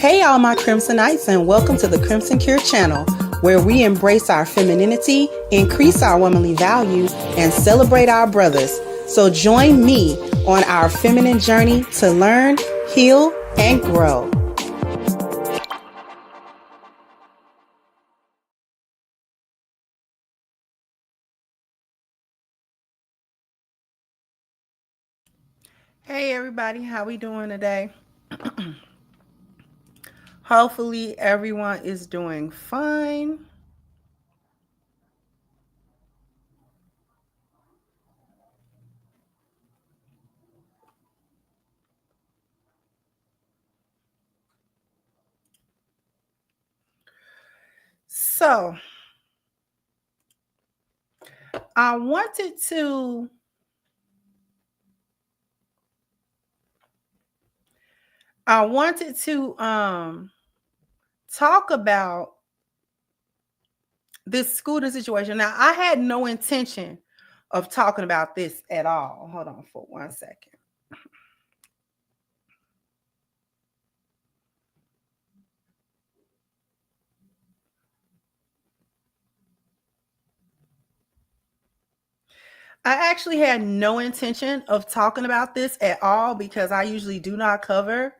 Hey, all my Crimsonites, and welcome to the Crimson Cure channel, where we embrace our femininity, increase our womanly value, and celebrate our brothers. So join me on our feminine journey to learn, heal, and grow. Hey everybody, how we doing today? Hopefully everyone is doing fine. So, I wanted to talk about this scooter situation. Now, I had no intention of talking about this at all. Hold on for 1 second. I actually had no intention of talking about this at all because I usually do not cover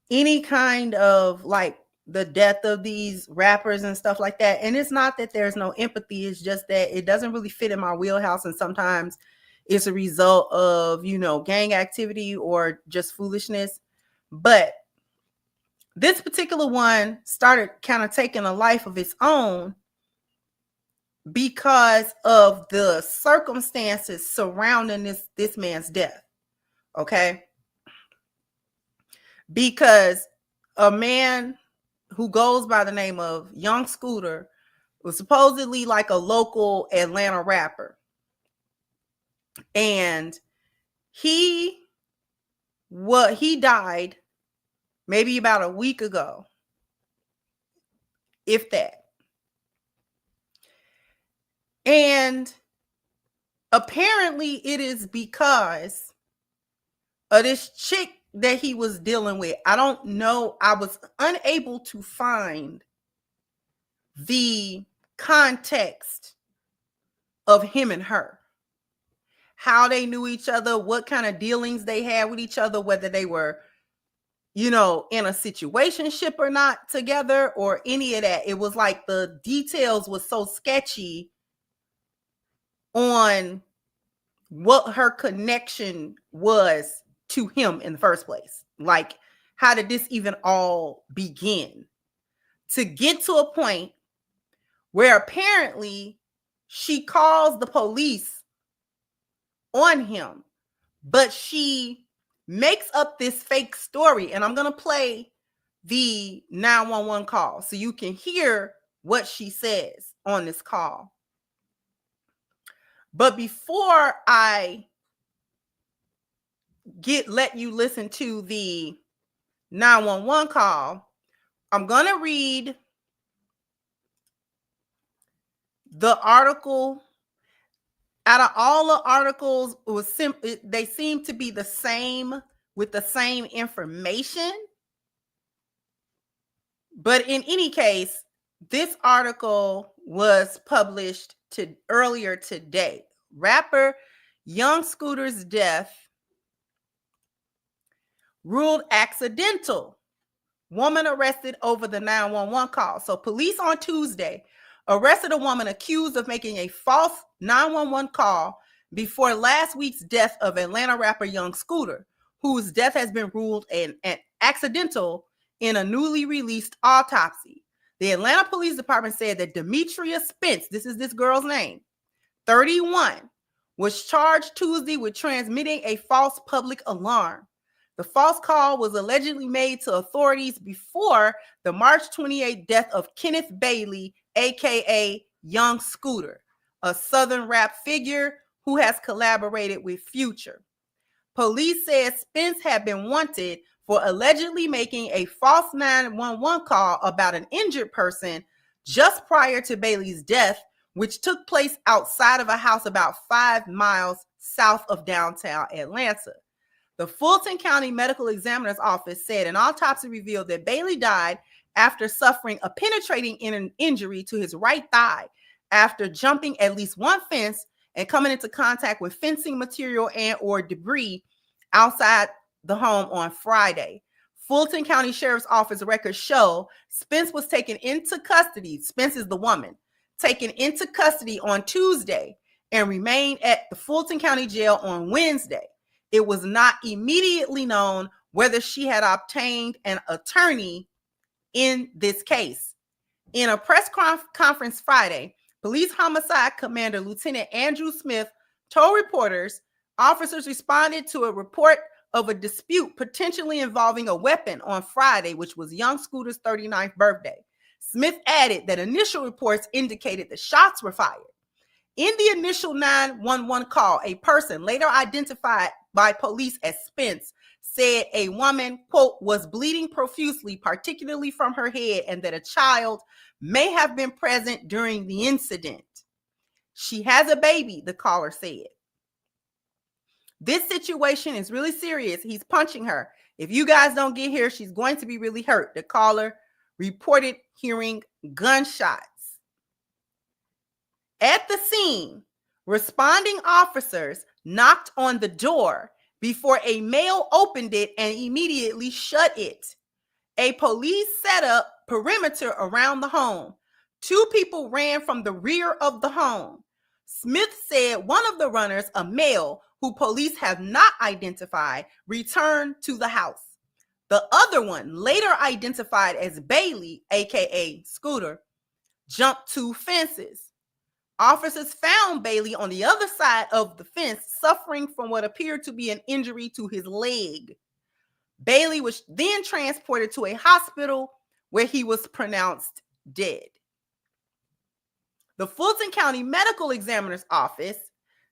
any kind of like the death of these rappers and stuff like that. And it's not that there's no empathy, it's just that it doesn't really fit in my wheelhouse. And sometimes it's a result of, gang activity or just foolishness. But this particular one started kind of taking a life of its own because of the circumstances surrounding this man's death. Okay? Because a man who goes by the name of Young Scooter was supposedly like a local Atlanta rapper. And he died maybe about a week ago, if that. And apparently it is because of this chick that he was dealing with. I don't know. I was unable to find the context of him and her, how they knew each other, what kind of dealings they had with each other, whether they were, in a situationship or not together or any of that. It was like the details was so sketchy on what her connection was to him in the first place. Like, how did this even all begin? To get to a point where apparently she calls the police on him, but she makes up this fake story. And I'm going to play the 911 call so you can hear what she says on this call. But before I let you listen to the 911 call, I'm going to read the article. Out of all the articles, they seem to be the same with the same information. But in any case, this article was published earlier today. Rapper Young Scooter's death ruled accidental. Woman arrested over the 911 call. So police on Tuesday arrested a woman accused of making a false 911 call before last week's death of Atlanta rapper Young Scooter, whose death has been ruled an accidental in a newly released autopsy. The Atlanta Police Department said that Demetria Spence, this is this girl's name, 31, was charged Tuesday with transmitting a false public alarm. The false call was allegedly made to authorities before the March 28th death of Kenneth Bailey, aka Young Scooter, a Southern rap figure who has collaborated with Future. Police said Spence had been wanted for allegedly making a false 911 call about an injured person just prior to Bailey's death, which took place outside of a house about 5 miles south of downtown Atlanta. The Fulton County Medical Examiner's Office said an autopsy revealed that Bailey died after suffering a penetrating injury to his right thigh after jumping at least one fence and coming into contact with fencing material and or debris outside the home on Friday. Fulton County Sheriff's Office records show Spence was taken into custody. Spence is the woman, taken into custody on Tuesday and remained at the Fulton County Jail on Wednesday. It was not immediately known whether she had obtained an attorney in this case. In a press conference Friday, Police Homicide Commander Lieutenant Andrew Smith told reporters officers responded to a report of a dispute potentially involving a weapon on Friday, which was young Scooter's 39th birthday. Smith added that initial reports indicated that shots were fired. In the initial 911 call, a person later identified by police as Spence said a woman, quote, was bleeding profusely, particularly from her head, and that a child may have been present during the incident. She has a baby, the caller said. This situation is really serious. He's punching her. If you guys don't get here, she's going to be really hurt. The caller reported hearing gunshots. At the scene, responding officers knocked on the door before a male opened it and immediately shut it. A police set up perimeter around the home. 2 people ran from the rear of the home. Smith said one of the runners, a male who police have not identified, returned to the house. The other one, later identified as Bailey, aka Scooter, jumped 2 fences. Officers found Bailey on the other side of the fence, suffering from what appeared to be an injury to his leg. Bailey was then transported to a hospital where he was pronounced dead. The Fulton County Medical Examiner's Office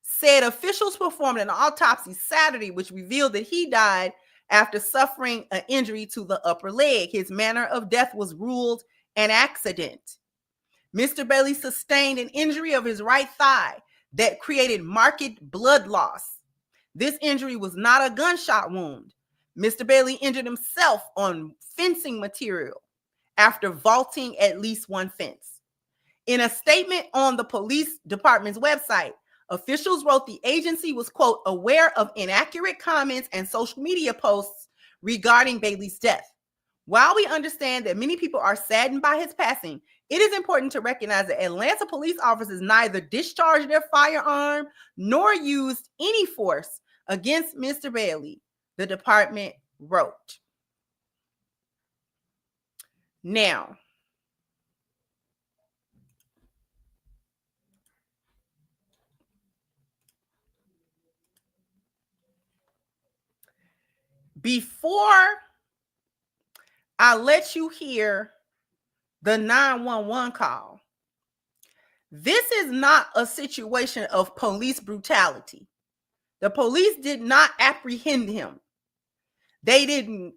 said officials performed an autopsy Saturday, which revealed that he died after suffering an injury to the upper leg. His manner of death was ruled an accident. Mr. Bailey sustained an injury of his right thigh that created marked blood loss. This injury was not a gunshot wound. Mr. Bailey injured himself on fencing material after vaulting at least one fence. In a statement on the police department's website, officials wrote the agency was, quote, aware of inaccurate comments and social media posts regarding Bailey's death. While we understand that many people are saddened by his passing, it is important to recognize that Atlanta police officers neither discharged their firearm nor used any force against Mr. Bailey, the department wrote. Now, before I let you hear the 911 call, this is not a situation of police brutality. The police did not apprehend him. They didn't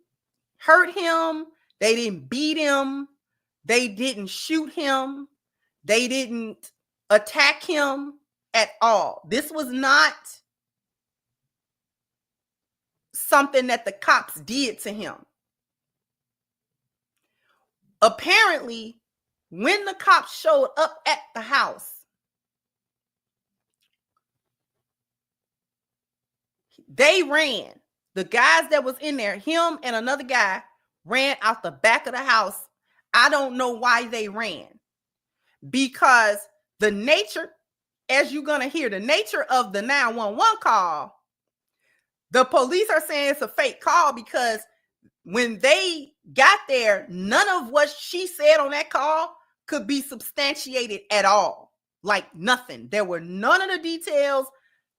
hurt him. They didn't beat him. They didn't shoot him. They didn't attack him at all. This was not something that the cops did to him. Apparently, when the cops showed up at the house, they ran. The guys that was in there, him and another guy, ran out the back of the house. I don't know why they ran. Because the nature, as you're going to hear, the nature of the 911 call, the police are saying it's a fake call because when they got there, none of what she said on that call could be substantiated at all. Like nothing. There were none of the details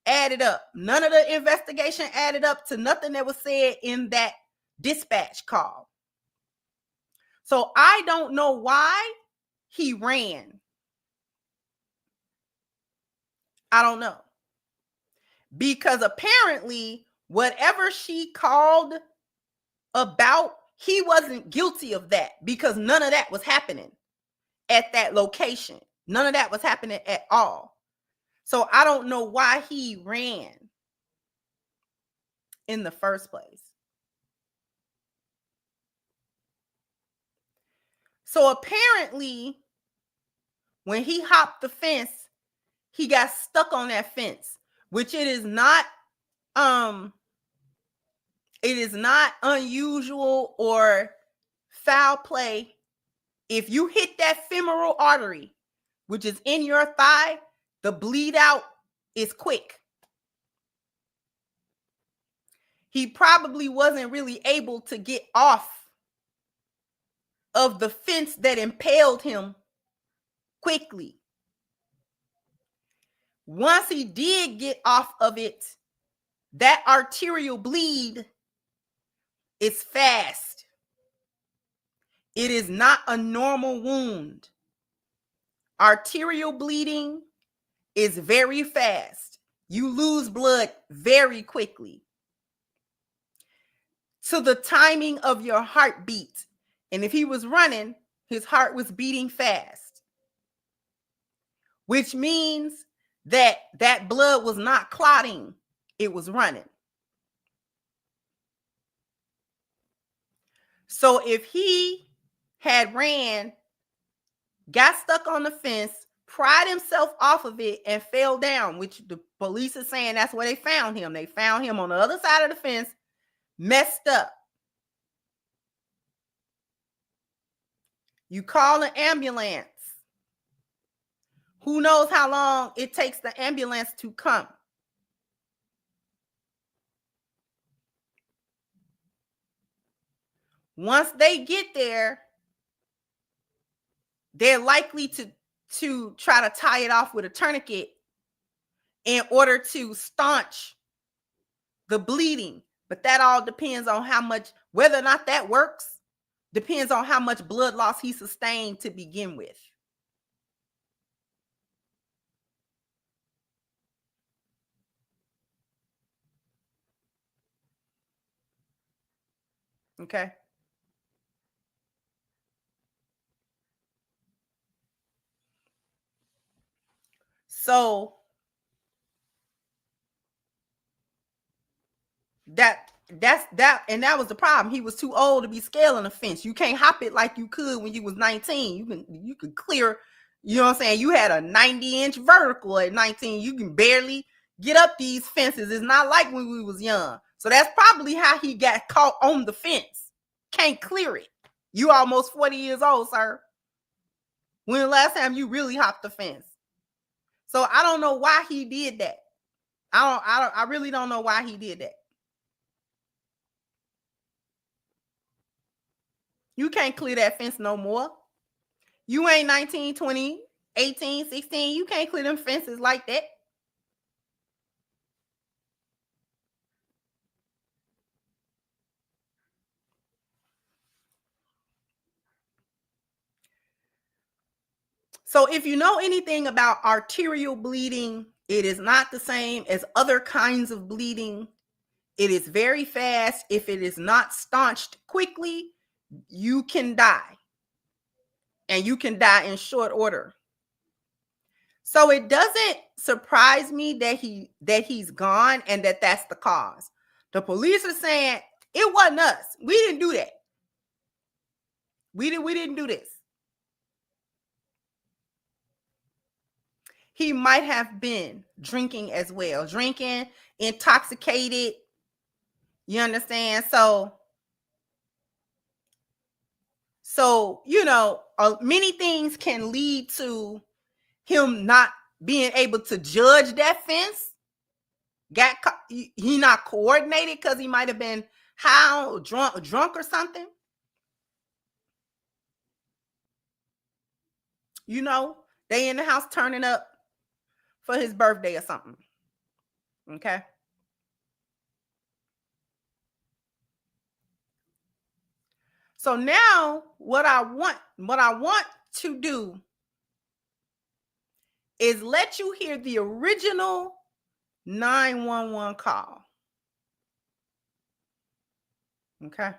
added up. None of the investigation added up to nothing that was said in that dispatch call. So I don't know why he ran. I don't know. Because apparently, whatever she called about, he wasn't guilty of that because none of that was happening at that location. None of that was happening at all. So I don't know why he ran. in the first place. So apparently, when he hopped the fence, he got stuck on that fence, which it is not unusual or foul play if you hit that femoral artery, which is in your thigh. The bleed out is quick. He probably wasn't really able to get off of the fence that impaled him quickly. Once he did get off of it, that arterial bleed is fast. It is not a normal wound. Arterial bleeding is very fast. You lose blood very quickly. To the timing of your heartbeat. And if he was running, his heart was beating fast, which means that that blood was not clotting, it was running. So if he had ran, got stuck on the fence, pried himself off of it, and fell down, which the police is saying that's where they found him. They found him on the other side of the fence, messed up. You call an ambulance. Who knows how long it takes the ambulance to come? Once they get there, they're likely to try to tie it off with a tourniquet in order to staunch the bleeding. But that all depends on how much, whether or not that works, depends on how much blood loss he sustained to begin with. Okay. So and that was the problem. He was too old to be scaling a fence. You can't hop it like you could when you was 19. You could clear, you know what I'm saying? You had a 90-inch vertical at 19. You can barely get up these fences. It's not like when we was young. So that's probably how he got caught on the fence. Can't clear it. You almost 40 years old, sir. When the last time you really hopped the fence? So I don't know why he did that. I really don't know why he did that. You can't clear that fence no more. You ain't 19, 20, 18, 16. You can't clear them fences like that. So if you know anything about arterial bleeding, it is not the same as other kinds of bleeding. It is very fast. If it is not staunched quickly, you can die. And you can die in short order. So it doesn't surprise me that he's gone and that's the cause. The police are saying it wasn't us. We didn't do that. We didn't do this. He might have been drinking as well. Drinking, intoxicated. You understand? So you know, many things can lead to him not being able to judge that fence. He not coordinated because he might have been high, drunk or something. You know, they in the house turning up for his birthday or something. Okay. So now what I want to do is let you hear the original 911 call. Okay.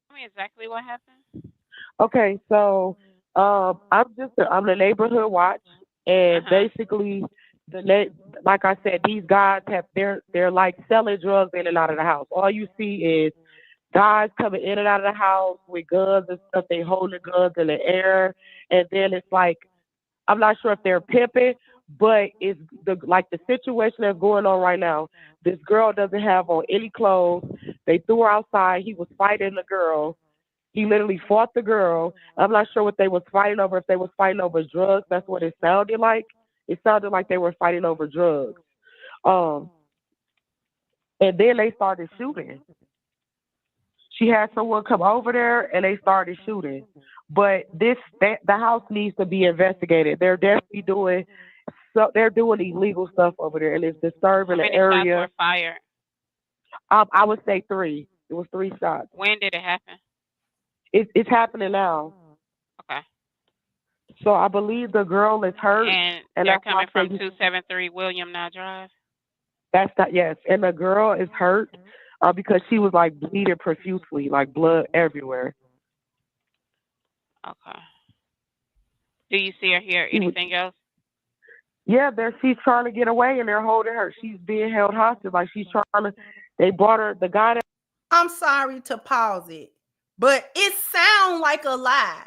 Tell me exactly what happened. Okay, so I'm the neighborhood watch, and basically like I said, these guys they're like selling drugs in and out of the house. All you see is guys coming in and out of the house with guns and stuff. They holding guns in the air, and then it's like I'm not sure if they're pimping, but it's the situation that's going on right now. This girl doesn't have on any clothes. They threw her outside. He was fighting the girl. He literally fought the girl. I'm not sure what they was fighting over. If they was fighting over drugs, that's what it sounded like. It sounded like they were fighting over drugs. Um, and then they started shooting. She had someone come over there and they started shooting. But the house needs to be investigated. They're definitely doing they're doing illegal stuff over there and it's How disturbing the many shots were area. fired? I would say three. It was three shots. When did it happen? It's happening now. Okay. So I believe the girl is hurt, And and they're that's why coming I from say 273 William Now Drive. that's not yes. And the girl is hurt because she was like bleeding profusely, like blood everywhere. Okay. Do you see or hear She was, anything else? yeah, she's trying to get away, and they're holding her. She's being held hostage, like she's trying to. They brought her. The guy that I'm sorry to pause it, but it sounds like a lie.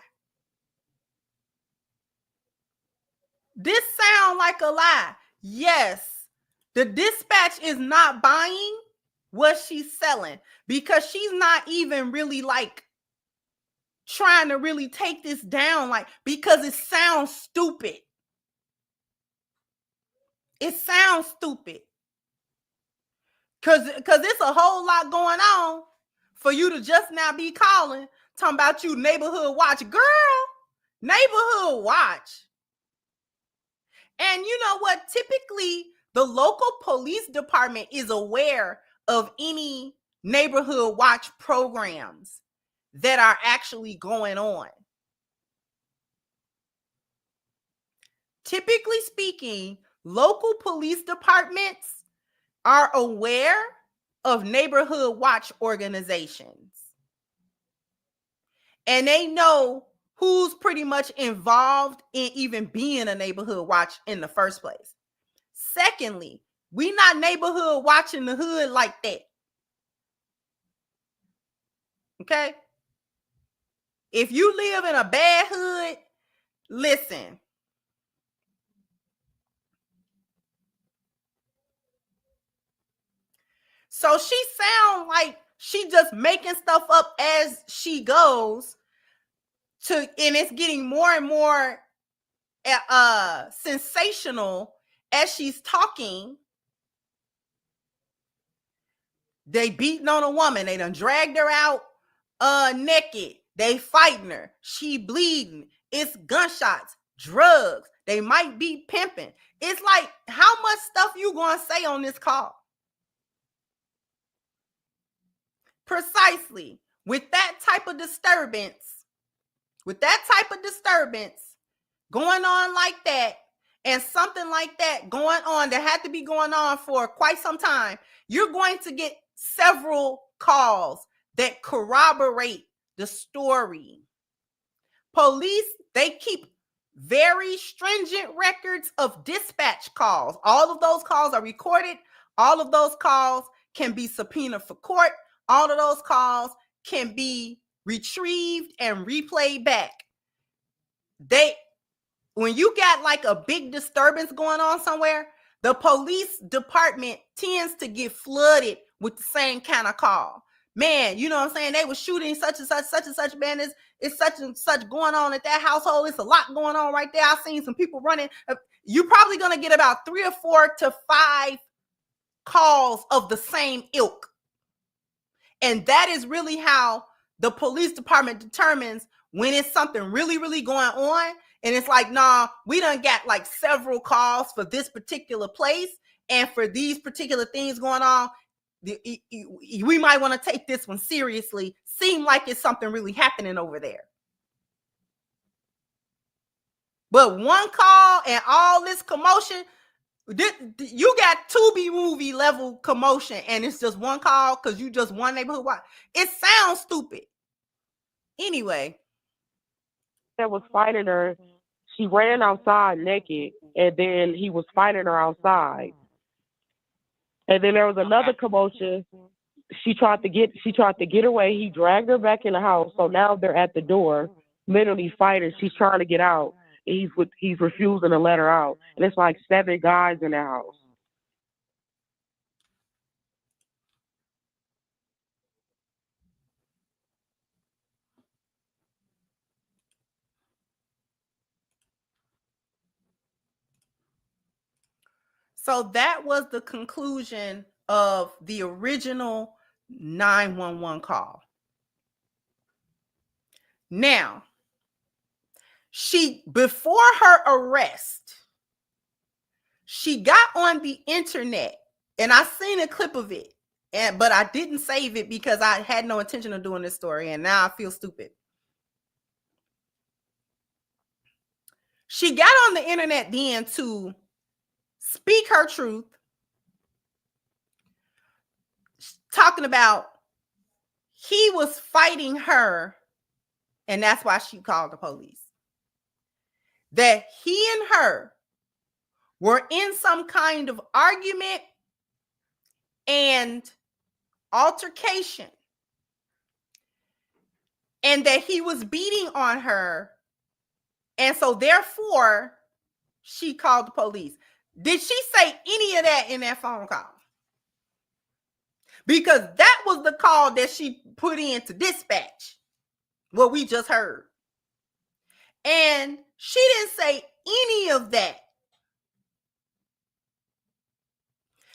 This sounds like a lie. Yes, the dispatch is not buying what she's selling because she's not even really like trying to really take this down, like, because it sounds stupid. It sounds stupid. Cause it's a whole lot going on for you to just now be calling, talking about you neighborhood watch. Girl, neighborhood watch. And you know what? Typically, the local police department is aware of any neighborhood watch programs that are actually going on. Typically speaking, local police departments are aware of neighborhood watch organizations. And they know who's pretty much involved in even being a neighborhood watch in the first place. Secondly, we not neighborhood watching the hood like that. Okay? If you live in a bad hood, listen. So she sound like she just making stuff up as she goes and it's getting more and more sensational as she's talking. They beating on a woman. They done dragged her out naked. They fighting her. She bleeding. It's gunshots, drugs. They might be pimping. It's like, how much stuff you gonna say on this call? Precisely. With that type of disturbance, going on like that, and something like that going on that had to be going on for quite some time, you're going to get several calls that corroborate the story. Police, they keep very stringent records of dispatch calls. All of those calls are recorded. All of those calls can be subpoenaed for court. All of those calls can be retrieved and replayed back. When you got like a big disturbance going on somewhere, the police department tends to get flooded with the same kind of call. Man, you know what I'm saying? They were shooting such and such, man. It's such and such going on at that household. It's a lot going on right there. I've seen some people running. You're probably going to get about 3 or 4 to 5 calls of the same ilk. And that is really how the police department determines when it's something really, really going on. And it's like, nah, we done got like several calls for this particular place and for these particular things going on. We might want to take this one seriously. Seem like it's something really happening over there. But one call and all this commotion, you got Tubi movie level commotion, and it's just one call because you just one neighborhood watch. It sounds stupid. Anyway, that was fighting her, she ran outside naked, and then he was fighting her outside. And then there was another commotion. She tried to get away. He dragged her back in the house. So now they're at the door, literally fighting. She's trying to get out. He's refusing to let her out. And it's like 7 guys in the house. So that was the conclusion of the original 911 call. Now, before her arrest, she got on the internet, and I seen a clip of it, but I didn't save it because I had no intention of doing this story, and now I feel stupid. She got on the internet then to speak her truth, talking about he was fighting her, and that's why she called the police. That he and her were in some kind of argument and altercation, and that he was beating on her, and so therefore she called the police. Did she say any of that in that phone call? Because that was the call that she put in to dispatch, what we just heard. And she didn't say any of that.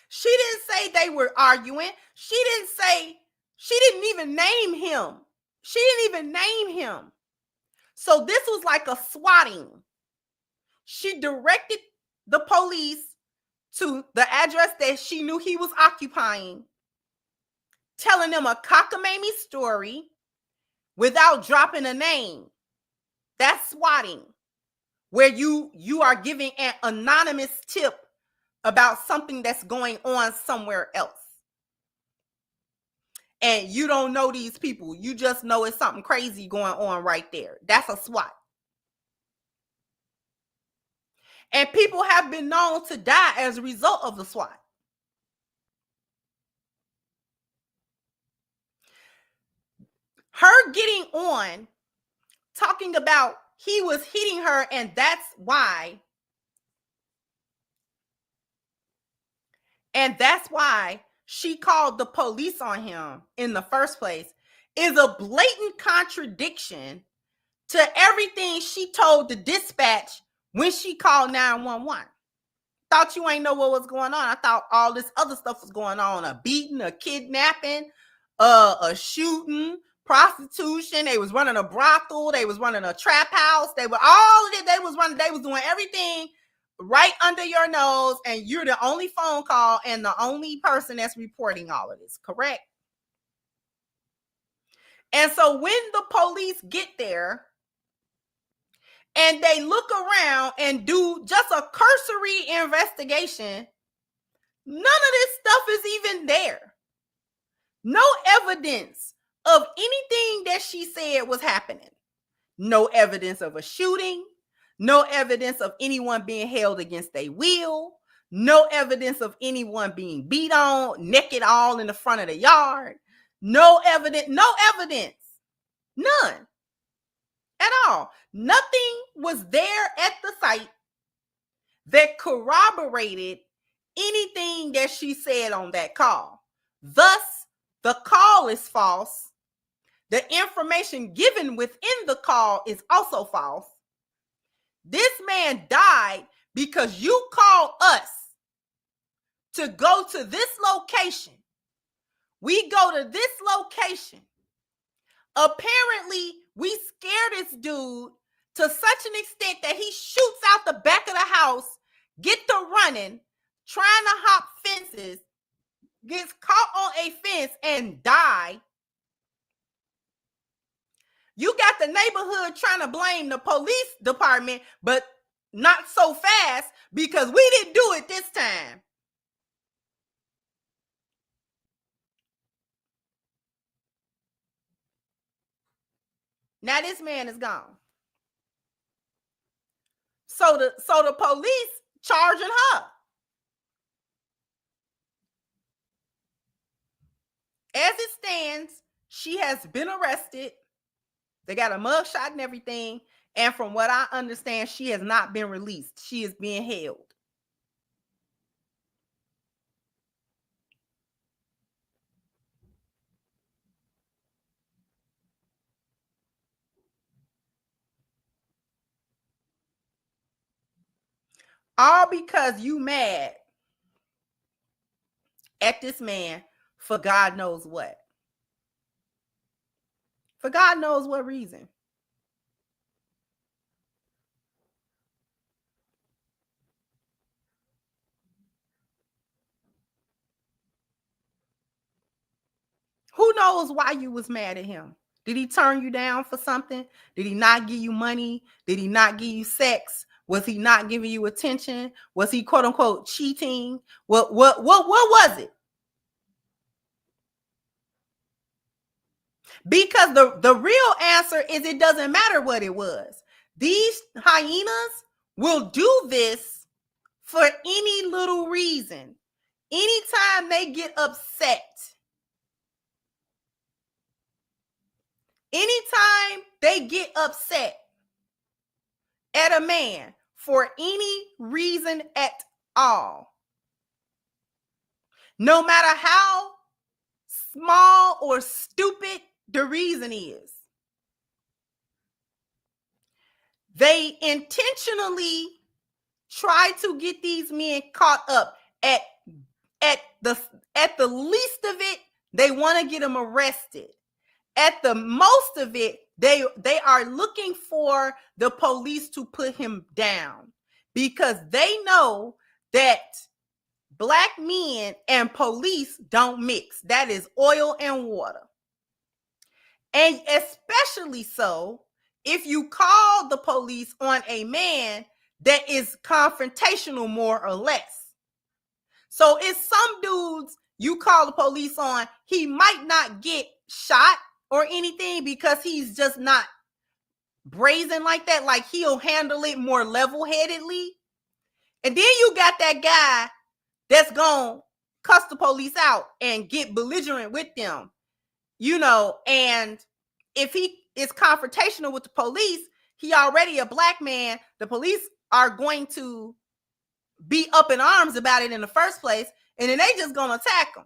She didn't say they were arguing. She didn't even name him. She didn't even name him. So this was like a swatting. She directed the police to the address that she knew he was occupying, telling them a cockamamie story without dropping a name. That's swatting, where you are giving an anonymous tip about something that's going on somewhere else. And you don't know these people. You just know it's something crazy going on right there. That's a SWAT. And people have been known to die as a result of the SWAT. Her getting on, talking about he was hitting her and that's why. And that's why she called the police on him in the first place is a blatant contradiction to everything she told the dispatch when she called 911. Thought you ain't know what was going on. I thought all this other stuff was going on. A beating, a kidnapping, a shooting, prostitution. They was running a brothel. They was running a trap house. They were all of it. They was doing everything right under your nose, and you're the only phone call and the only person that's reporting all of this, correct? And so when the police get there and they look around and do just a cursory investigation, none of this stuff is even there. No evidence of anything that she said was happening. No evidence of a shooting. No evidence of anyone being held against their will. No evidence of anyone being beat on, naked all in the front of the yard. No evidence. None at all. Nothing was there at the site that corroborated anything that she said on that call. Thus, the call is false. The information given within the call is also false. This man died because you called us to go to this location. We go to this location. Apparently, we scared this dude to such an extent that he shoots out the back of the house, get to running, trying to hop fences, gets caught on a fence and die. You got the neighborhood trying to blame the police department, but not so fast because we didn't do it this time. Now this man is gone. So the police charging her. As it stands, she has been arrested. They got a mugshot and everything. And from what I understand, she has not been released. She is being held. All because you mad at this man for God knows what. For God knows what reason. Who knows why you was mad at him? Did he turn you down for something? Did he not give you money? Did he not give you sex? Was he not giving you attention? Was he quote unquote cheating? What was it? Because the real answer is it doesn't matter what it was. These hyenas will do this for any little reason. Anytime they get upset, anytime they get upset at a man for any reason at all, no matter how small or stupid the reason is, they intentionally try to get these men caught up at the least of it. They want to get them arrested. At the most of it, they are looking for the police to put him down, because they know that black men and police don't mix. That is oil and water. And especially so if you call the police on a man that is confrontational, more or less. So it's some dudes you call the police on, he might not get shot or anything because he's just not brazen like that. Like, he'll handle it more level-headedly. And then you got that guy that's gonna cuss the police out and get belligerent with them, and if he is confrontational with the police, he already a black man, the police are going to be up in arms about it in the first place, and then they just gonna attack him.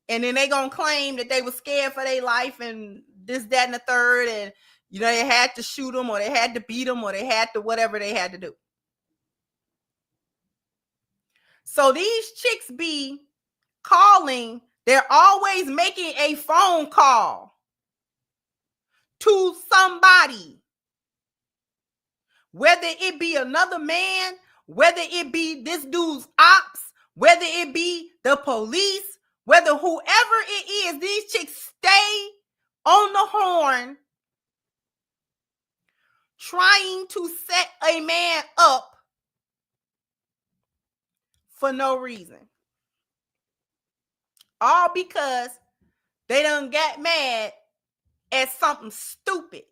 And then they gonna claim that they were scared for their life and this, that, and the third, and they had to shoot them, or they had to beat them, or they had to whatever they had to do. So these chicks be calling, they're always making a phone call to somebody, whether it be another man, whether it be this dude's ops, whether it be the police, whether whoever it is, these chicks stay on the horn trying to set a man up for no reason. All because they done got mad at something stupid.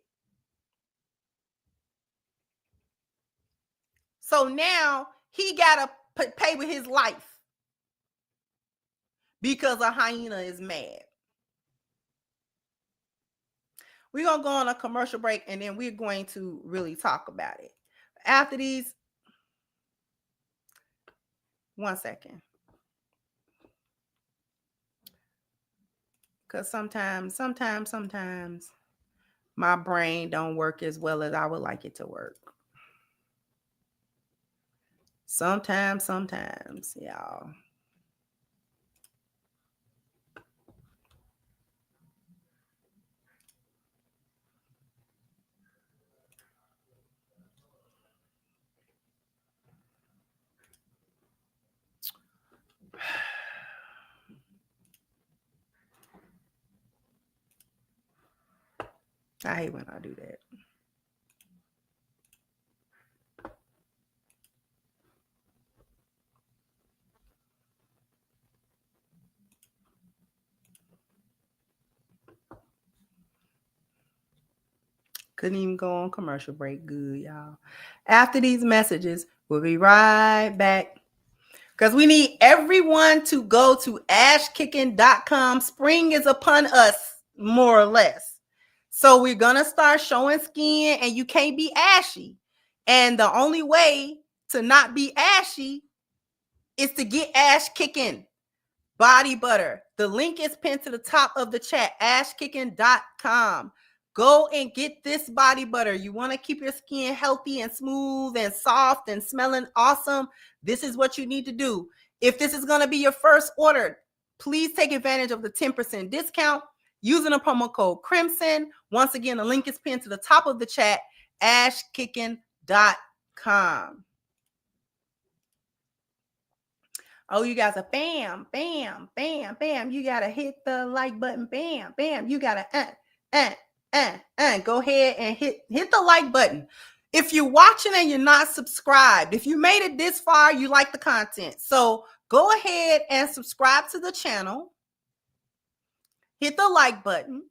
So now he got to pay with his life because a hyena is mad. We're going to go on a commercial break, and then we're going to really talk about it. After these, one second. Because sometimes my brain don't work as well as I would like it to work. Sometimes, y'all. I hate when I do that. Couldn't even go on commercial break. Good, y'all. After these messages, we'll be right back. Because we need everyone to go to ashkicking.com. Spring is upon us, more or less. So we're going to start showing skin, and you can't be ashy. And the only way to not be ashy is to get ash kicking body butter. The link is pinned to the top of the chat, ashkicking.com. Go and get this body butter. You want to keep your skin healthy and smooth and soft and smelling awesome. This is what you need to do. If this is going to be your first order, please take advantage of the 10% discount using the promo code Crimson. Once again, the link is pinned to the top of the chat, ashkicking.com. Oh, you guys are bam, bam, bam, bam. You got to hit the like button. Bam, bam. You got to go ahead and hit the like button. If you're watching and you're not subscribed, if you made it this far, you like the content. So go ahead and subscribe to the channel. Hit the like button.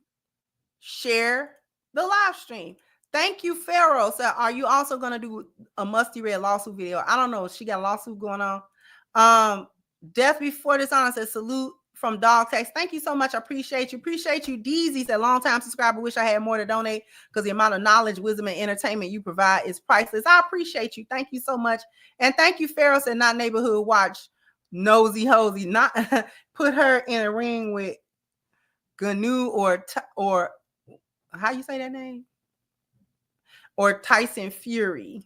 Share the live stream. Thank you, Pharaoh. So are you also going to do a musty red lawsuit video? I don't know. She got a lawsuit going on. Death Before Dishonor says salute from Dog Tax. Thank you so much. I appreciate you. Appreciate you. Deezy said long time subscriber. Wish I had more to donate because the amount of knowledge, wisdom, and entertainment you provide is priceless. I appreciate you. Thank you so much. And thank you, Pharaoh said not neighborhood watch. Nosy Hosey. Not put her in a ring with Gnu or how you say that name? Or Tyson Fury.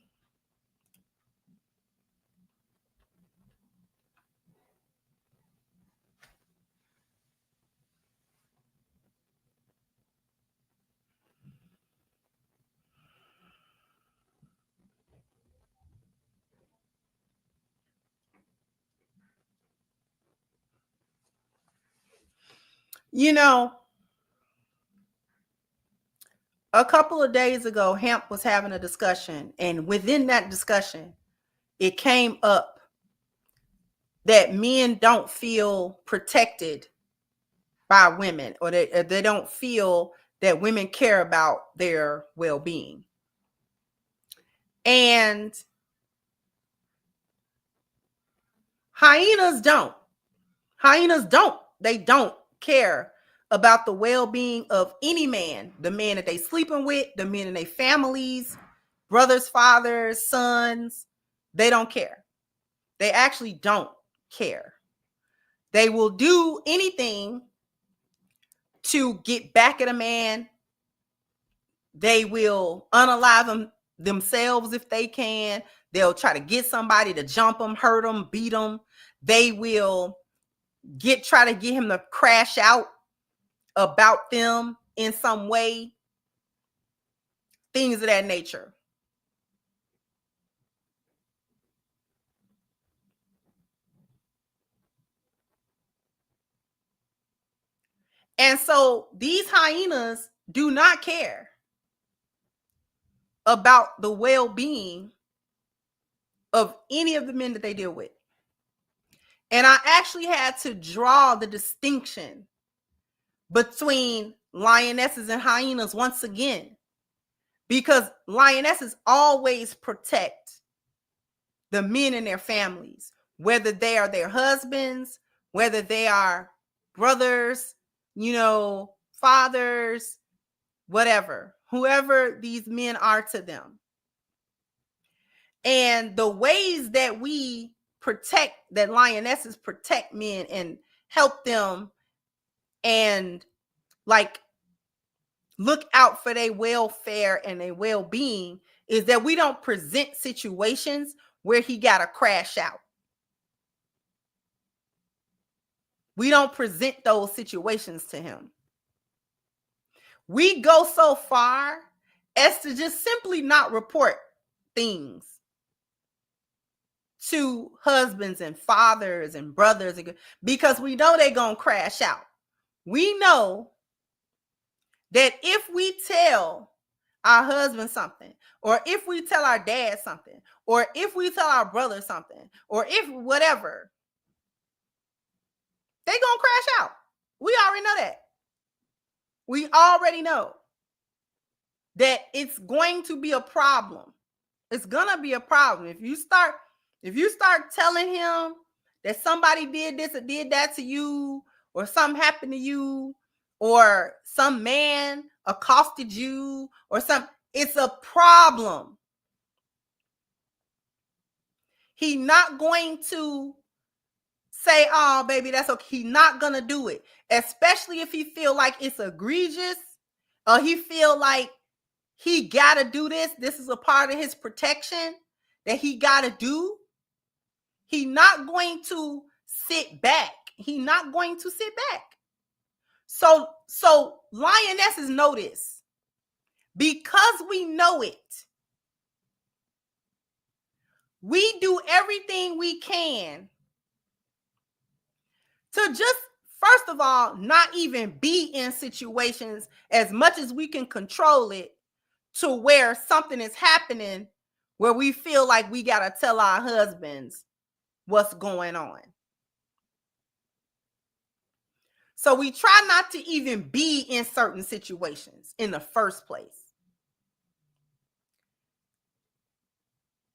You know, a couple of days ago, Hemp was having a discussion, and within that discussion, it came up that men don't feel protected by women, or they don't feel that women care about their well-being. And hyenas don't. They don't care about the well-being of any man, the man that they sleeping with, the men in their families, brothers, fathers, sons. They don't care. They actually don't care. They will do anything to get back at a man. They will unalive themselves if they can. They'll try to get somebody to jump them, hurt them, beat them. They will try to get him to crash out about them in some way. Things of that nature. And so these hyenas do not care about the well-being of any of the men that they deal with. And I actually had to draw the distinction between lionesses and hyenas once again, because lionesses always protect the men and their families, whether they are their husbands, whether they are brothers, fathers, whatever, whoever these men are to them. And the ways that that lionesses protect men and help them and look out for their welfare and their well-being is that we don't present situations where he got to crash out. We don't present those situations to him. We go so far as to just simply not report things to husbands and fathers and brothers because we know they're going to crash out. We know that if we tell our husband something, or if we tell our dad something, or if we tell our brother something, or if whatever, they going to crash out. We already know that. We already know. that it's going to be a problem. It's gonna be a problem if you start telling him that somebody did this or did that to you, or something happened to you, or some man accosted you, or something. It's a problem. He's not going to say, "Oh, baby, that's okay." He's not gonna do it, especially if he feel like it's egregious, or he feel like he gotta do this. This is a part of his protection that he gotta do. He's not going to sit back. He's not going to sit back. So lionesses know this. Because we know it, we do everything we can to just, first of all, not even be in situations as much as we can control it, to where something is happening where we feel like we got to tell our husbands what's going on. So we try not to even be in certain situations in the first place.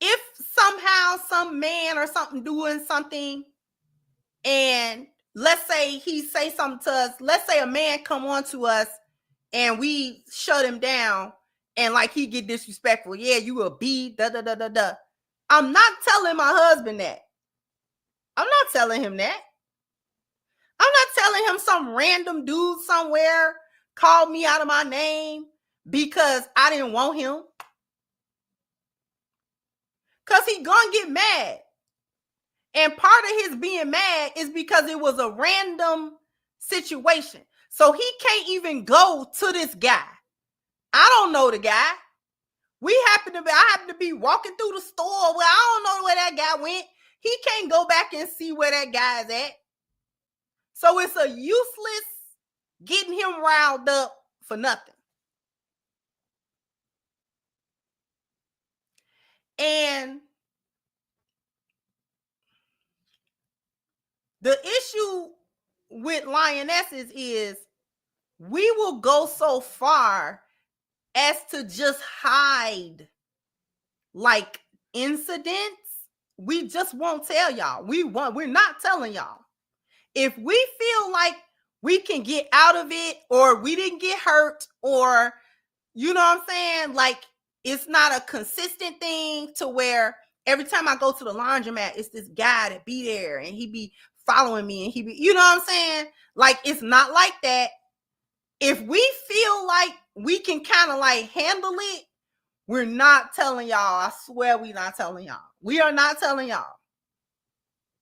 If somehow some man or something doing something, and let's say he say something to us, let's say a man come on to us and we shut him down, and like he get disrespectful. Yeah, you a B, da da da da da. I'm not telling my husband that. I'm not telling him that. I'm not telling him some random dude somewhere called me out of my name because I didn't want him. Because he gonna get mad. And part of his being mad is because it was a random situation. So he can't even go to this guy. I don't know the guy. I happen to be walking through the store where I don't know where that guy went. He can't go back and see where that guy is at. So it's a useless getting him riled up for nothing. And the issue with lionesses is we will go so far as to just hide like incidents. We just won't tell y'all. We're not telling y'all. If we feel like we can get out of it, or we didn't get hurt, or you know what I'm saying, like it's not a consistent thing to where every time I go to the laundromat, it's this guy that be there and he be following me and he be, you know what I'm saying? Like it's not like that. If we feel like we can kind of like handle it, we're not telling y'all. I swear we're not telling y'all. We are not telling y'all.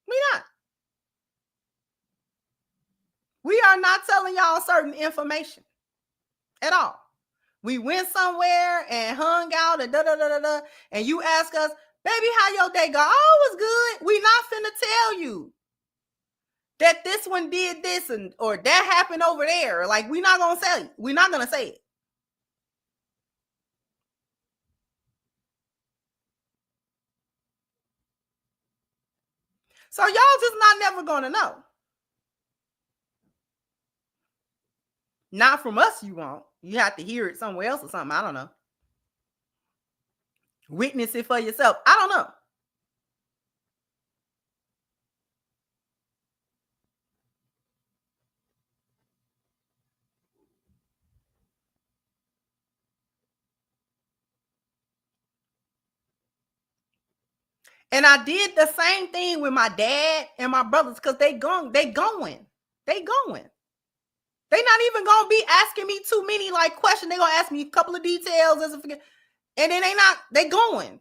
We not. We are not telling y'all certain information at all. We went somewhere and hung out and da-da-da-da-da, and you ask us, baby, how your day go? Oh, it was good. We not finna tell you that this one did this and or that happened over there. Like, we're not gonna tell you. We're not gonna say it. So y'all just not never gonna know. Not from us, you won't. You have to hear it somewhere else or something. I don't know. Witness it for yourself. I don't know. And I did the same thing with my dad and my brothers because they going. They going. They not even gonna be asking me too many like questions. They gonna ask me a couple of details and then they going.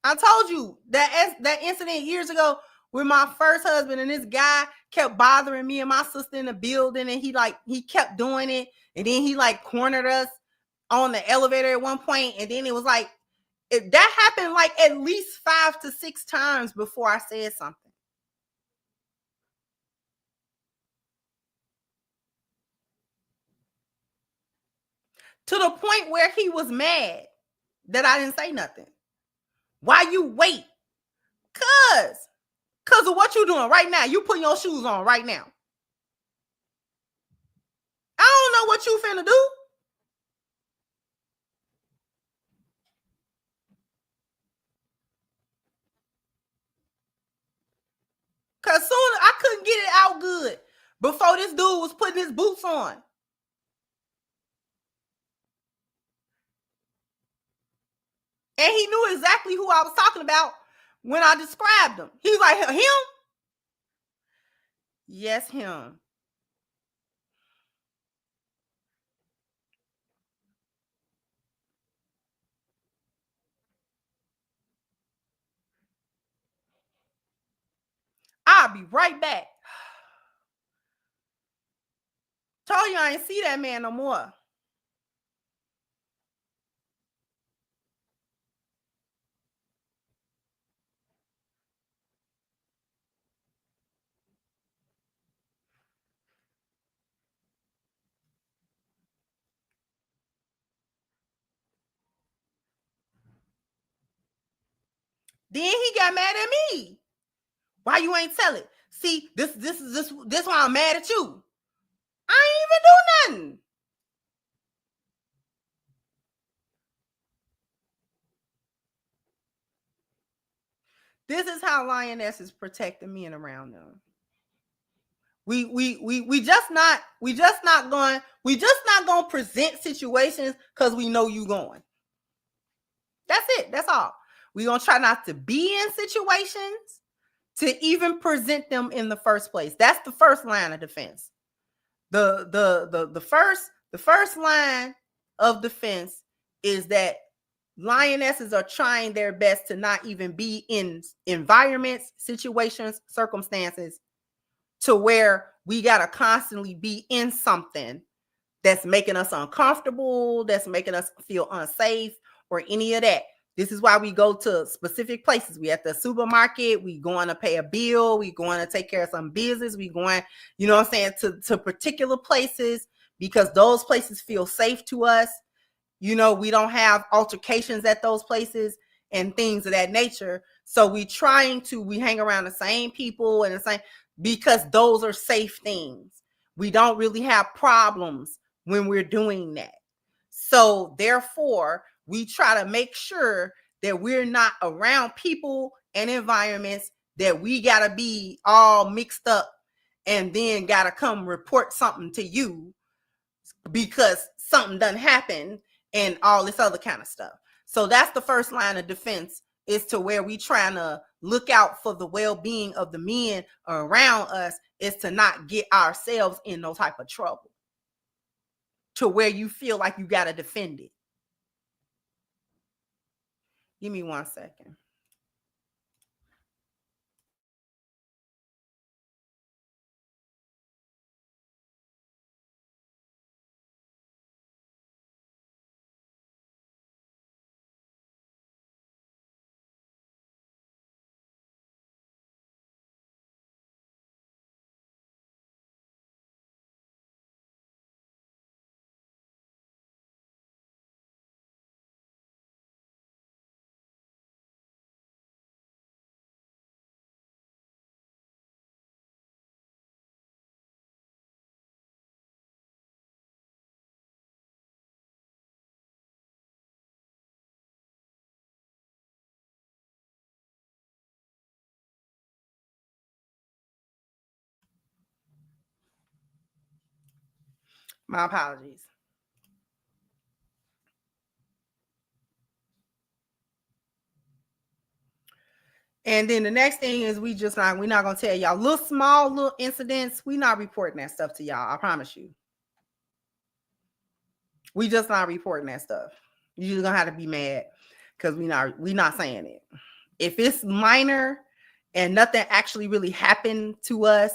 I told you that incident years ago with my first husband, and this guy kept bothering me and my sister in the building, and he kept doing it, and then he like cornered us on the elevator at one point, and then it was like that happened like at least 5 to 6 times before I said something. To the point where he was mad that I didn't say nothing. Why you wait? Cause of what you doing right now. You putting your shoes on right now. I don't know what you finna do. smelled good before this dude was putting his boots on. And he knew exactly who I was talking about when I described him. He was like, him? Yes, him. I'll be right back. Told you I ain't see that man no more. Then he got mad at me. Why you ain't tell it? See, this why I'm mad at you. I ain't even do nothing. This is how Lioness is protecting men around them. We just not going present situations because we know you going. That's it. That's all. We gonna try not to be in situations to even present them in the first place. That's the first line of defense. The first line of defense is that lionesses are trying their best to not even be in environments, situations, circumstances to where we gotta constantly be in something that's making us uncomfortable, that's making us feel unsafe, or any of that. This is why we go to specific places. We at the supermarket, we going to pay a bill, we going to take care of some business, we going, you know what I'm saying, to particular places because those places feel safe to us. You know, we don't have altercations at those places and things of that nature. So we hang around the same people and the same, because those are safe things. We don't really have problems when we're doing that. So therefore, we try to make sure that we're not around people and environments that we got to be all mixed up and then got to come report something to you because something done happened and all this other kind of stuff. So that's the first line of defense, is to where we trying to look out for the well-being of the men around us, is to not get ourselves in no type of trouble to where you feel like you got to defend it. Give me 1 second. My apologies. And then the next thing is we're not gonna tell y'all little incidents. We not reporting that stuff to y'all. I promise you. We just not reporting that stuff. You just gonna have to be mad because we not saying it. If it's minor and nothing actually really happened to us,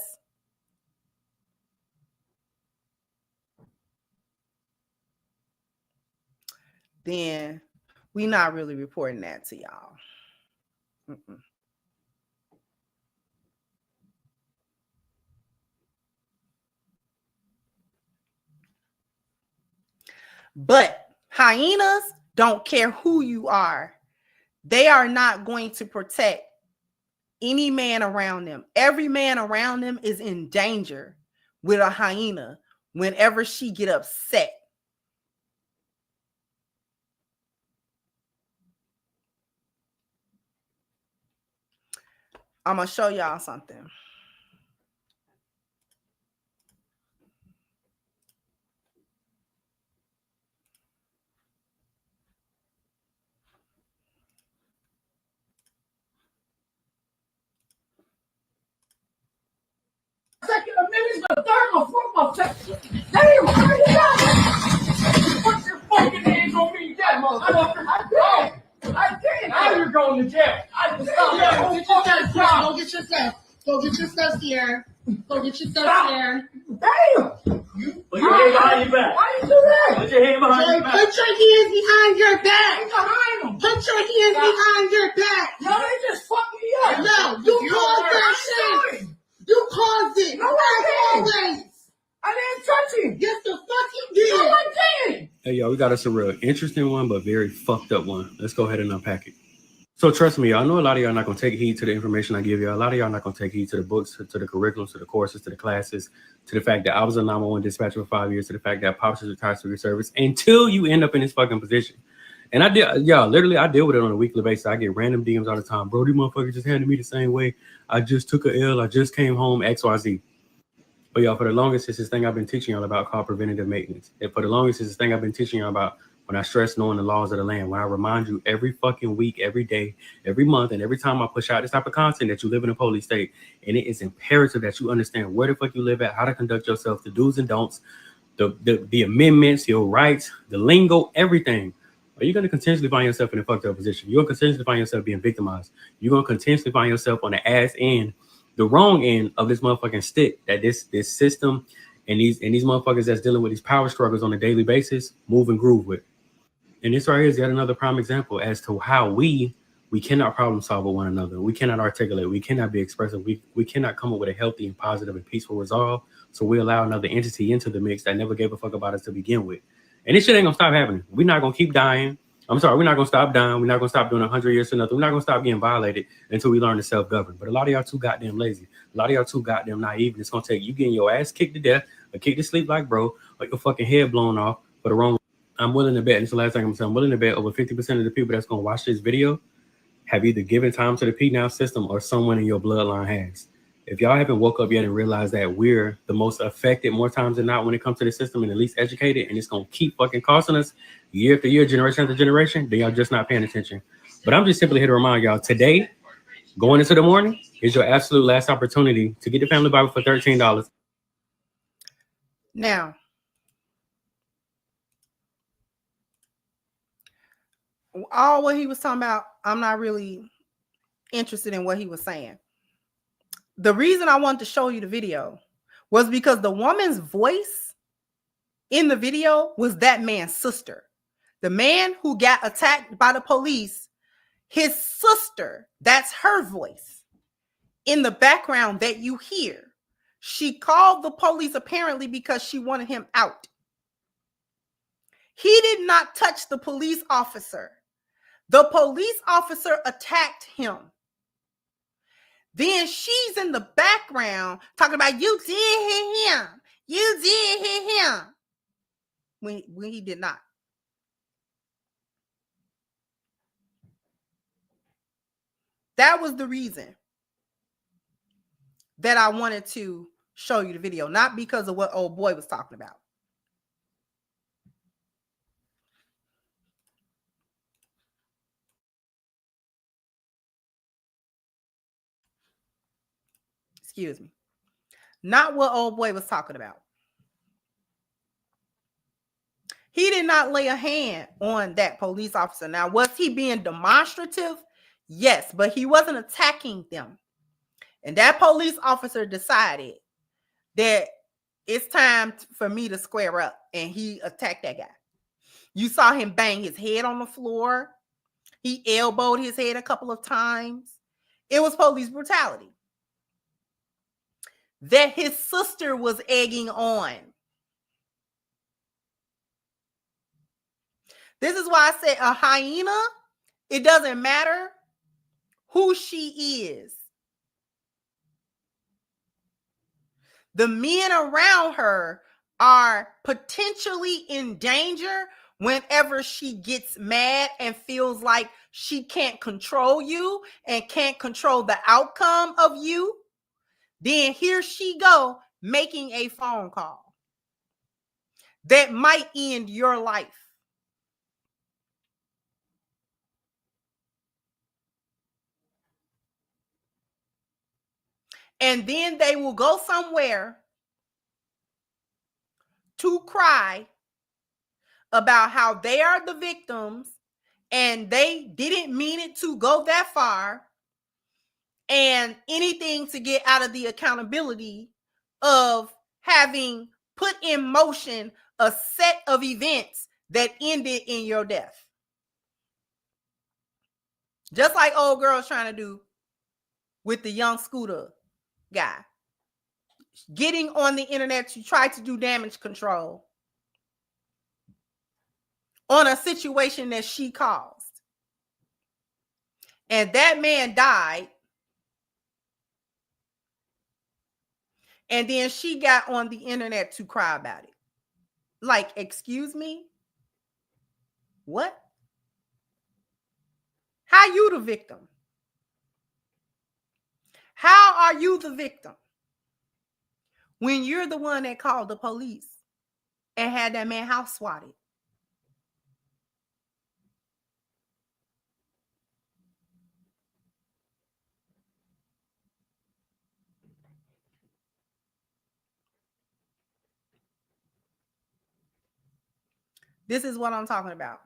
then we not really reporting that to y'all. Mm-mm. But hyenas don't care who you are. They are not going to protect any man around them. Every man around them is in danger with a hyena whenever she get upset. I'm going to show y'all something. second amendment, the third or fourth or fifth. Damn, hurry up! Put your fucking hands on me, that motherfucker. I did. Now you're going to jail. I just stop. Go get your stuff. Go get your stuff here. Go get your stuff here. Damn! Put your hand behind your back. Why you do that? Put your hand behind your back. Put your hands behind your back. Behind them. Put your hands behind your back. No, they just fucked me up. No, you caused that shit. You caused it. No, I didn't. I didn't touch him. Yes, the fuck you did. No, I didn't. Hey, y'all, we got us a real interesting one, but very fucked up one. Let's go ahead and unpack it. So trust me, I know a lot of y'all not going to take heed to the information I give y'all. A lot of y'all not going to take heed to the books, to the curriculums, to the courses, to the classes, to the fact that I was a 911 dispatcher for 5 years, to the fact that Pops is retired civil service, until you end up in this fucking position. And I literally, I deal with it on a weekly basis. I get random DMs all the time. Bro, these motherfuckers just handled me the same way. I just took a L. I just came home, XYZ. But y'all, for the longest, it's this thing I've been teaching y'all about called preventative maintenance. And for the longest, it's this thing I've been teaching y'all about when I stress knowing the laws of the land, when I remind you every fucking week, every day, every month, and every time I push out this type of content that you live in a police state. And it is imperative that you understand where the fuck you live at, how to conduct yourself, the do's and don'ts, the amendments, your rights, the lingo, everything. Or you're going to continuously find yourself in a fucked up position. You're going to continuously find yourself being victimized. You're going to continuously find yourself on the ass end, the wrong end of this motherfucking stick that this system and these motherfuckers that's dealing with these power struggles on a daily basis move and groove with. And this right here is yet another prime example as to how we cannot problem solve with one another. We cannot articulate. We cannot be expressive. We cannot come up with a healthy and positive and peaceful resolve. So we allow another entity into the mix that never gave a fuck about us to begin with. And this shit ain't gonna stop happening. We're not gonna keep dying. I'm sorry, we're not gonna stop dying. We're not gonna stop doing 100 years for nothing. We're not gonna stop getting violated until we learn to self-govern. But a lot of y'all too goddamn lazy. A lot of y'all too goddamn naive. And it's gonna take you getting your ass kicked to death or kicked to sleep like bro, or your fucking head blown off for the wrong. I'm willing to bet, and it's the last thing I'm saying, I'm willing to bet over 50% of the people that's gonna watch this video have either given time to the P-Now system or someone in your bloodline has. If y'all haven't woke up yet and realized that we're the most affected more times than not when it comes to the system and the least educated, and it's going to keep fucking costing us year after year, generation after generation, then y'all just not paying attention. But I'm just simply here to remind y'all, today, going into the morning, is your absolute last opportunity to get the Family Bible for $13. Now, all what he was talking about, I'm not really interested in what he was saying. The reason I wanted to show you the video was because the woman's voice in the video was that man's sister. The man who got attacked by the police, his sister, that's her voice in the background that you hear. She called the police apparently because she wanted him out. He did not touch the police officer. The police officer attacked him. Then she's in the background talking about you did hit him. You did hit him. When he did not. That was the reason that I wanted to show you the video, not because of what old boy was talking about. Excuse me. Not what old boy was talking about. He did not lay a hand on that police officer. Now, was he being demonstrative? Yes, but he wasn't attacking them. And that police officer decided that it's time for me to square up, and he attacked that guy. You saw him bang his head on the floor. He elbowed his head a couple of times. It was police brutality that his sister was egging on. This is why I said a hyena, it doesn't matter who she is. The men around her are potentially in danger whenever she gets mad and feels like she can't control you and can't control the outcome of you. Then here she go making a phone call that might end your life. And then they will go somewhere to cry about how they are the victims and they didn't mean it to go that far, and anything to get out of the accountability of having put in motion a set of events that ended in your death. Just like old girl's trying to do with the young scooter guy. Getting on the internet to try to do damage control on a situation that she caused. And that man died. And then she got on the internet to cry about it. Like, excuse me? What? How you the victim? How are you the victim when you're the one that called the police and had that man house swatted? This is what I'm talking about.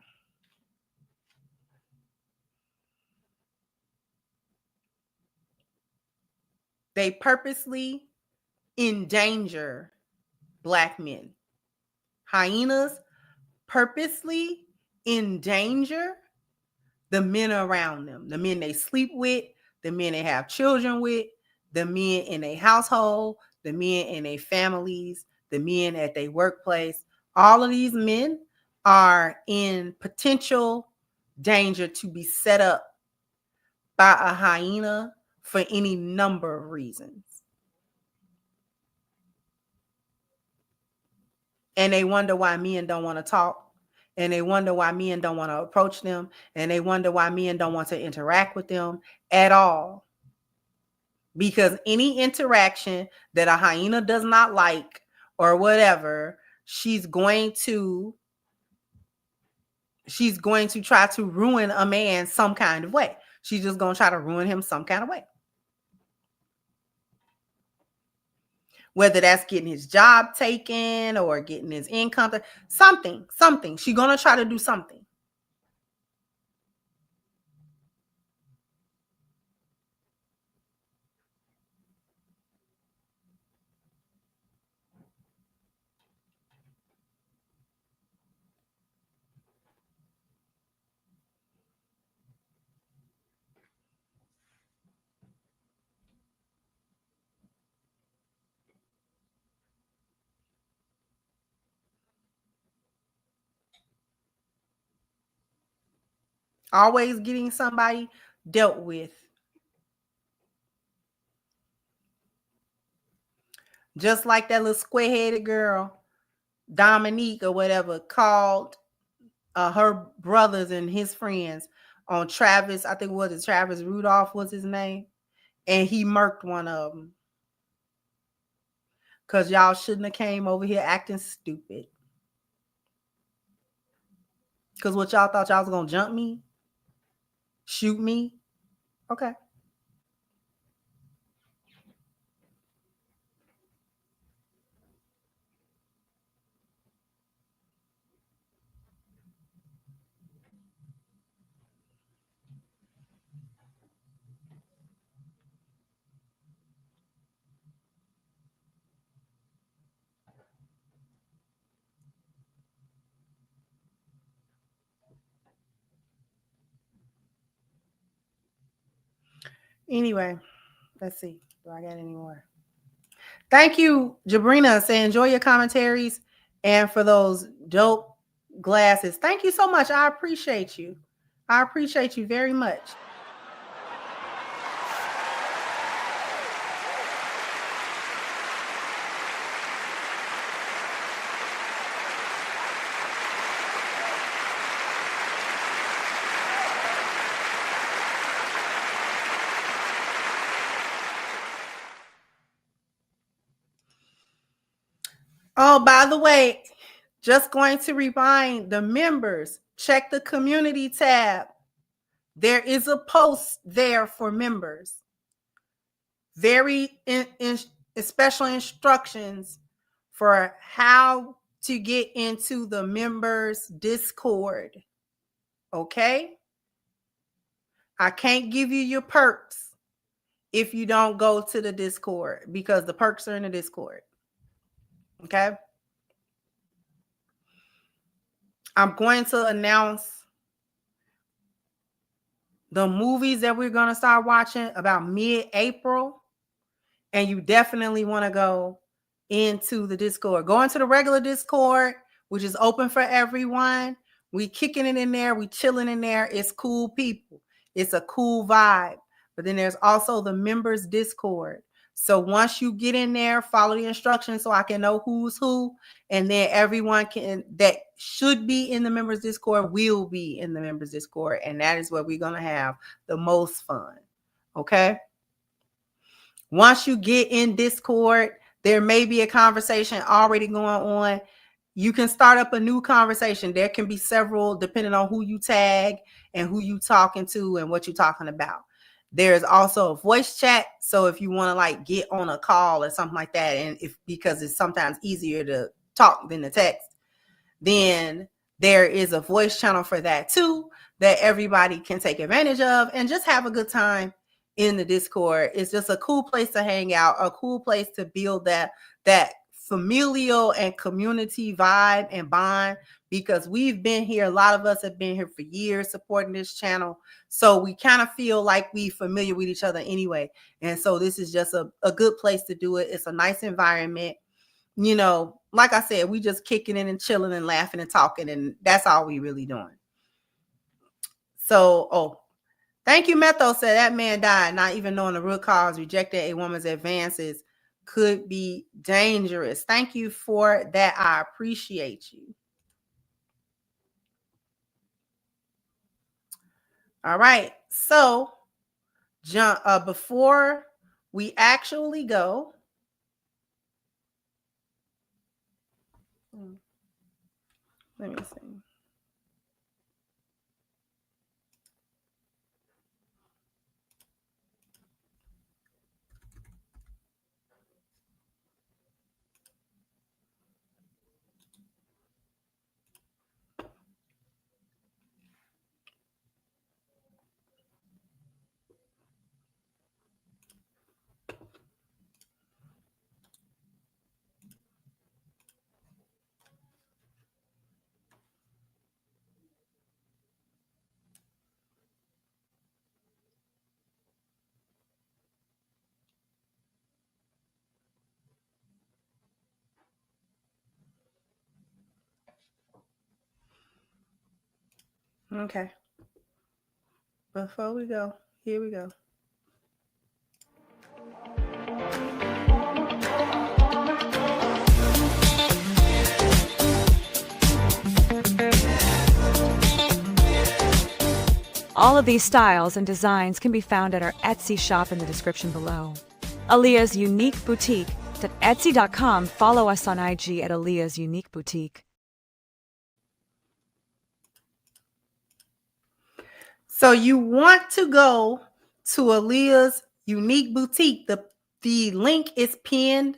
They purposely endanger Black men. Hyenas purposely endanger the men around them, the men they sleep with, the men they have children with, the men in their household, the men in their families, the men at their workplace. All of these men are in potential danger to be set up by a hyena for any number of reasons. And they wonder why men don't want to talk. And they wonder why men don't want to approach them. And they wonder why men don't want to interact with them at all. Because any interaction that a hyena does not like or whatever, she's going to try to ruin a man some kind of way. She's just going to try to ruin him some kind of way. Whether that's getting his job taken or getting his income, something. She's going to try to do something. Always getting somebody dealt with. Just like that little square-headed girl, Dominique or whatever, called her brothers and his friends on Travis. I think what is Travis Rudolph was his name. And he murked one of them. Because y'all shouldn't have came over here acting stupid. Because what y'all thought y'all was going to jump me? Shoot me? Okay. Anyway, let's see. Do I got any more? Thank you, Jabrina. Say enjoy your commentaries and for those dope glasses. Thank you so much. I appreciate you. I appreciate you very much. Oh, by the way, just going to remind the members, check the community tab. There is a post there for members. very special instructions for how to get into the members Discord. Okay? I can't give you your perks if you don't go to the Discord, because the perks are in the Discord. Okay? I'm going to announce the movies that we're going to start watching about mid-April, and you definitely want to go into the Discord. Go into the regular Discord, which is open for everyone. We kicking it in there. We chilling in there. It's cool people. It's a cool vibe. But then there's also the members Discord. So once you get in there, follow the instructions so I can know who's who. And then everyone that should be in the members Discord will be in the members Discord. And that is where we're going to have the most fun. Okay? Once you get in Discord, there may be a conversation already going on. You can start up a new conversation. There can be several depending on who you tag and who you talking to and what you're talking about. There's also a voice chat. So if you want to like get on a call or something like that, and because it's sometimes easier to talk than to text, then there is a voice channel for that too, that everybody can take advantage of and just have a good time in the Discord. It's just a cool place to hang out, a cool place to build that familial and community vibe and bond, because we've been here. A lot of us have been here for years supporting this channel. So we kind of feel like we're familiar with each other anyway. And so this is just a good place to do it. It's a nice environment. You know, like I said, we just kicking in and chilling and laughing and talking, and that's all we really doing. So, thank you, Metho said that man died not even knowing the root cause, rejected a woman's advances could be dangerous. Thank you for that. I appreciate you. All right. So, before we actually go, let me see. Okay. Before we go, here we go. All of these styles and designs can be found at our Etsy shop in the description below. Aaliyah's Unique Boutique at Etsy.com. Follow us on IG at Aaliyah's Unique Boutique. So you want to go to Aaliyah's Unique Boutique. The link is pinned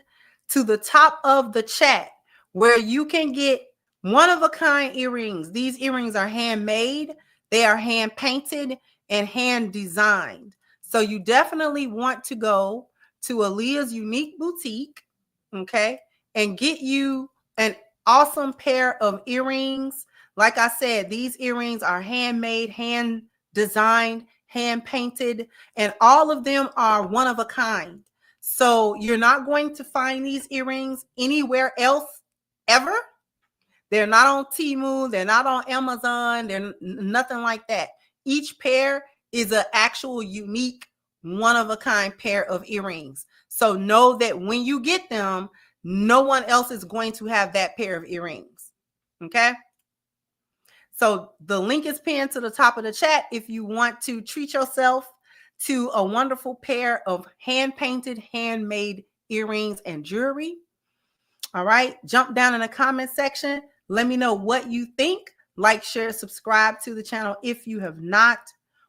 to the top of the chat, where you can get one-of-a-kind earrings. These earrings are handmade. They are hand painted and hand designed. So you definitely want to go to Aaliyah's Unique Boutique, okay, and get you an awesome pair of earrings. Like I said, these earrings are handmade, hand designed, hand painted, and all of them are one of a kind. So you're not going to find these earrings anywhere else ever. They're not on Temu. They're not on Amazon. They're nothing like that. Each pair is an actual unique, one-of-a-kind pair of earrings. So know that when you get them, no one else is going to have that pair of earrings. Okay? So the link is pinned to the top of the chat if you want to treat yourself to a wonderful pair of hand-painted, handmade earrings and jewelry. All right? Jump down in the comment section. Let me know what you think. Like, share, subscribe to the channel if you have not.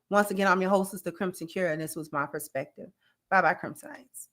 Once again, I'm your hostess, the Crimson Cure, and this was my perspective. Bye-bye, Crimsonites.